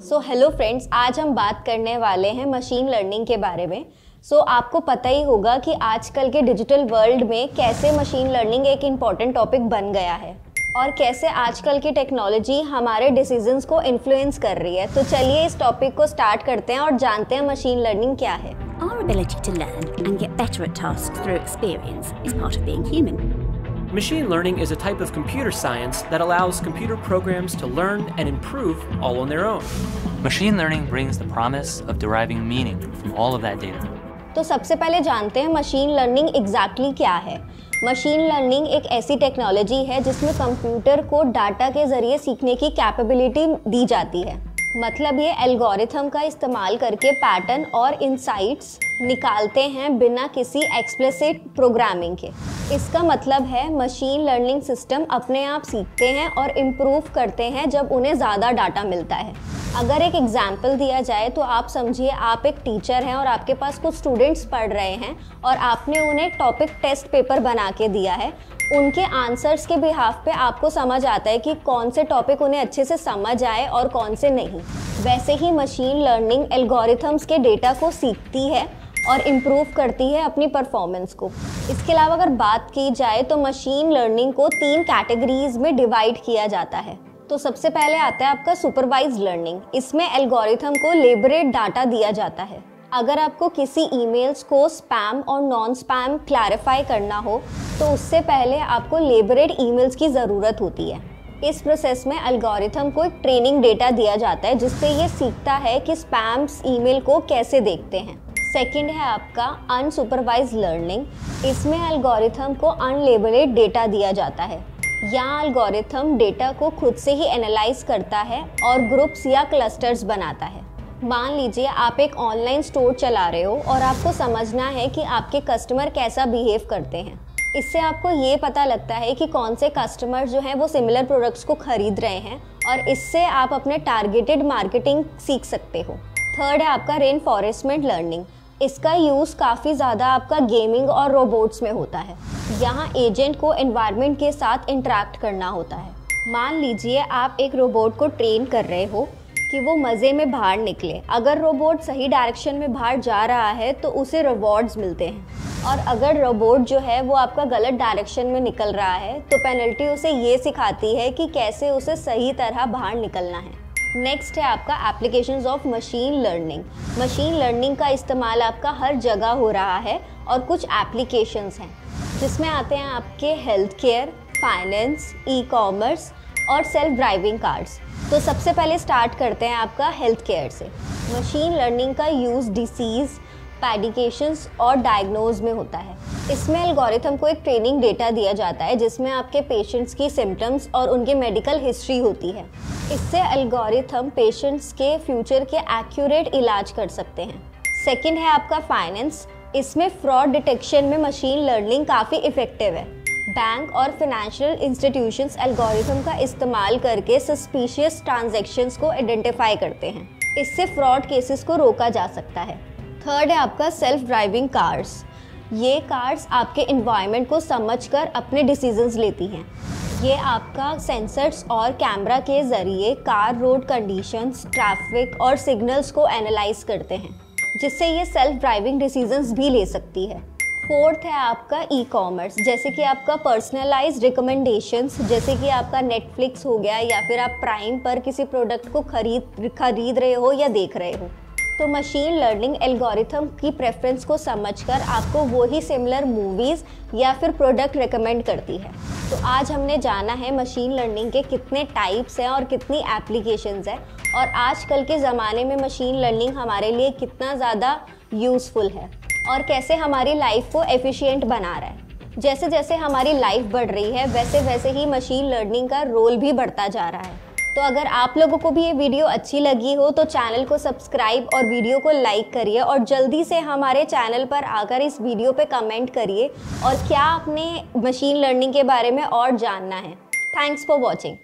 Hello friends, आज हम बात करने वाले हैं मशीन लर्निंग के बारे में। आपको पता ही होगा कि आजकल के डिजिटल वर्ल्ड में कैसे मशीन लर्निंग एक इम्पॉर्टेंट टॉपिक बन गया है और कैसे आजकल की टेक्नोलॉजी हमारे डिसीजंस को इन्फ्लुएंस कर रही है। तो चलिए इस टॉपिक को स्टार्ट करते हैं और जानते हैं मशीन लर्निंग क्या है। Our ability to learn and get better at tasks through experience is part of being human. Machine learning is a type of computer science that allows computer programs to learn and improve all on their own. Machine learning brings the promise of deriving meaning from all of that data. तो सबसे पहले जानते हैं machine learning exactly क्या है। Machine learning एक ऐसी technology है जिसमें कंप्यूटर को डाटा के जरिए सीखने की कैपेबिलिटी दी जाती है। मतलब ये एल्गोरिथम का इस्तेमाल करके पैटर्न और इनसाइट्स निकालते हैं बिना किसी एक्सप्लिसिट प्रोग्रामिंग के। इसका मतलब है मशीन लर्निंग सिस्टम अपने आप सीखते हैं और इम्प्रूव करते हैं जब उन्हें ज़्यादा डाटा मिलता है। अगर एक एग्जाम्पल दिया जाए तो आप समझिए आप एक टीचर हैं और आपके पास कुछ स्टूडेंट्स पढ़ रहे हैं और आपने उन्हें टॉपिक टेस्ट पेपर बना के दिया है। उनके आंसर्स के बिहाफ पे आपको समझ आता है कि कौन से टॉपिक उन्हें अच्छे से समझ आए और कौन से नहीं। वैसे ही मशीन लर्निंग एल्गोरिथम्स के डेटा को सीखती है और इम्प्रूव करती है अपनी परफॉर्मेंस को। इसके अलावा अगर बात की जाए तो मशीन लर्निंग को 3 कैटेगरीज में डिवाइड किया जाता है। तो सबसे पहले आता है आपका सुपरवाइज्ड लर्निंग। इसमें एल्गोरिथम को लेबरेट डाटा दिया जाता है। अगर आपको किसी ईमेल्स को स्पैम और नॉन स्पैम क्लैरिफाई करना हो तो उससे पहले आपको लेबरेट ईमेल्स की ज़रूरत होती है। इस प्रोसेस में एल्गोरिथम को एक ट्रेनिंग डेटा दिया जाता है जिससे ये सीखता है कि स्पैम्स ईमेल को कैसे देखते हैं। सेकंड है आपका अनसुपरवाइज्ड लर्निंग। इसमें एल्गोरिथम को अनलेबल्ड डेटा दिया जाता है। यहाँ एल्गोरिथम डेटा को खुद से ही एनालाइज करता है और ग्रुप्स या क्लस्टर्स बनाता है। मान लीजिए आप एक ऑनलाइन स्टोर चला रहे हो और आपको समझना है कि आपके कस्टमर कैसा बिहेव करते हैं। इससे आपको ये पता लगता है कि कौन से कस्टमर जो हैं वो सिमिलर प्रोडक्ट्स को खरीद रहे हैं और इससे आप अपने टारगेटेड मार्केटिंग सीख सकते हो। थर्ड है आपका रेनफॉरेस्टमेंट लर्निंग। इसका यूज़ काफ़ी ज़्यादा आपका गेमिंग और रोबोट्स में होता है। यहाँ एजेंट को एनवायरनमेंट के साथ इंटरेक्ट करना होता है। मान लीजिए आप एक रोबोट को ट्रेन कर रहे हो कि वो मज़े में बाहर निकले। अगर रोबोट सही डायरेक्शन में बाहर जा रहा है तो उसे रिवॉर्ड्स मिलते हैं और अगर रोबोट जो है वो आपका गलत डायरेक्शन में निकल रहा है तो पेनल्टी उसे ये सिखाती है कि कैसे उसे सही तरह बाहर निकलना है। नेक्स्ट है आपका applications of machine learning. Machine learning का इस्तेमाल आपका हर जगह हो रहा है और कुछ एप्लीकेशंस हैं जिसमें आते हैं आपके health care, finance, e commerce और सेल्फ ड्राइविंग कार्स। तो सबसे पहले स्टार्ट करते हैं आपका हेल्थ केयर से। मशीन लर्निंग का यूज़ डिसीज़, पैडिकेशंस और डायग्नोज में होता है। इसमें एल्गोरिथम को एक ट्रेनिंग डेटा दिया जाता है जिसमें आपके पेशेंट्स की सिम्टम्स और उनकी मेडिकल हिस्ट्री होती है। इससे एल्गोरिथम पेशेंट्स के फ्यूचर के एक्यूरेट इलाज कर सकते हैं। सेकंड है आपका फाइनेंस। इसमें फ्रॉड डिटेक्शन में मशीन लर्निंग काफ़ी इफेक्टिव है। बैंक और फाइनेंशियल इंस्टीट्यूशंस एल्गोरिथम का इस्तेमाल करके सस्पिशियस ट्रांजैक्शंस को आइडेंटिफाई करते हैं। इससे फ्रॉड केसेस को रोका जा सकता है। थर्ड है आपका सेल्फ ड्राइविंग कार्स। ये कार्स आपके एनवायरनमेंट को समझकर अपने डिसीजंस लेती हैं। ये आपका सेंसर्स और कैमरा के ज़रिए कार रोड कंडीशंस, ट्रैफिक और सिग्नल्स को एनालाइज करते हैं जिससे ये सेल्फ ड्राइविंग डिसीजंस भी ले सकती है। फोर्थ है आपका ई कॉमर्स। जैसे कि आपका पर्सनलाइज्ड रिकमेंडेशंस, जैसे कि आपका नेटफ्लिक्स हो गया या फिर आप प्राइम पर किसी प्रोडक्ट को खरीद रहे हो या देख रहे हो तो मशीन लर्निंग एल्गोरिथम की प्रेफरेंस को समझकर आपको वही सिमिलर मूवीज़ या फिर प्रोडक्ट रिकमेंड करती है। तो आज हमने जाना है मशीन लर्निंग के कितने टाइप्स हैं और कितनी एप्लीकेशंस हैं और आजकल के ज़माने में मशीन लर्निंग हमारे लिए कितना ज़्यादा यूज़फुल है और कैसे हमारी लाइफ को एफिशिएंट बना रहा है। जैसे जैसे हमारी लाइफ बढ़ रही है वैसे वैसे ही मशीन लर्निंग का रोल भी बढ़ता जा रहा है। तो अगर आप लोगों को भी ये वीडियो अच्छी लगी हो तो चैनल को सब्सक्राइब और वीडियो को लाइक करिए और जल्दी से हमारे चैनल पर आकर इस वीडियो पे कमेंट करिए और क्या आपने मशीन लर्निंग के बारे में और जानना है। Thanks for watching.